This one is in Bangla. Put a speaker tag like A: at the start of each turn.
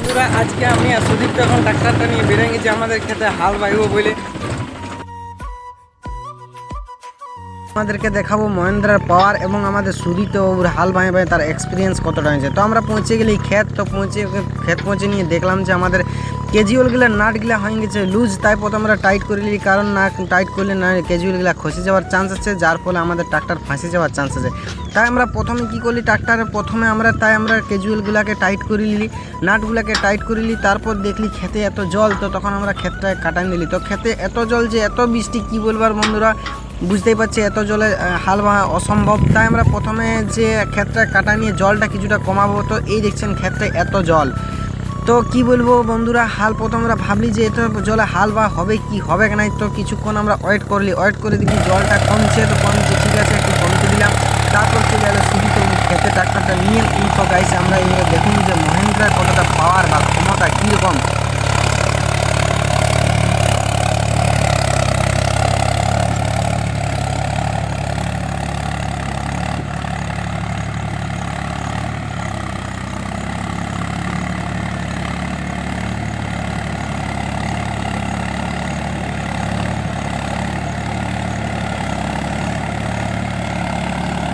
A: বন্ধুরা আজকে আমি আর সুদীপ এখন ট্রাক্টরটা নিয়ে বেরিয়ে গেছি আমাদের খেতে হাল বাইব বলে। আমাদেরকে দেখাবো মহেন্দ্রার পাওয়ার এবং আমাদের সুদীপ বাবুর হাল বাঁয়ে বাঁয়ে তার এক্সপিরিয়েন্স কতটা হয়েছে। তো আমরা পৌঁছে গেলি ক্ষেত, তো ক্ষেত পৌঁছে নিয়ে দেখলাম যে আমাদের কেজুয়ালগুলো নাটগুলো হয়ে গেছে লুজ, তাই প্রথমে আমরা টাইট করে নিই, কারণ না টাইট করলে না কেজুয়ালগুলো খসে যাওয়ার চান্স আছে, যার ফলে আমাদের ট্রাক্টর ফাঁসে যাওয়ার চান্স আছে। তাই আমরা প্রথমে কী করলি, ট্রাক্টরের প্রথমে আমরা কেজুয়ালগুলোকে টাইট করে নিলি, নাটগুলোকে টাইট করে নিলি। তারপর দেখলি খেতে এত জল, তো তখন আমরা ক্ষেতটায় কাটাই নিলি। তো খেতে এত জল যে এত বৃষ্টি কী বলবার বন্ধুরা, বুঝতেই পারছি এত জলে হাল বাঁধা অসম্ভব। তাই আমরা প্রথমে যে ক্ষেতটা কাটা নিয়ে জলটা কিছুটা কমাবো। তো এই দেখছেন ক্ষেত্রে এত জল, তো কি বলবো বন্ধুরা, প্রথম আমরা ভাবলি যে এত জলে হাল বা হবে কি হবে না। তো কিছুক্ষণ আমরা ওয়েট করে দেখি জলটা কমছে, তো কমছে ঠিক আছে, একটু কমতে দিলাম। তারপর চলে এলো সুদীপ খেতে ট্রাক্টরটা নিয়ে। তো গাইছে আমরা এবার দেখুন যে মহেন্দ্রার কতটা পাওয়ার,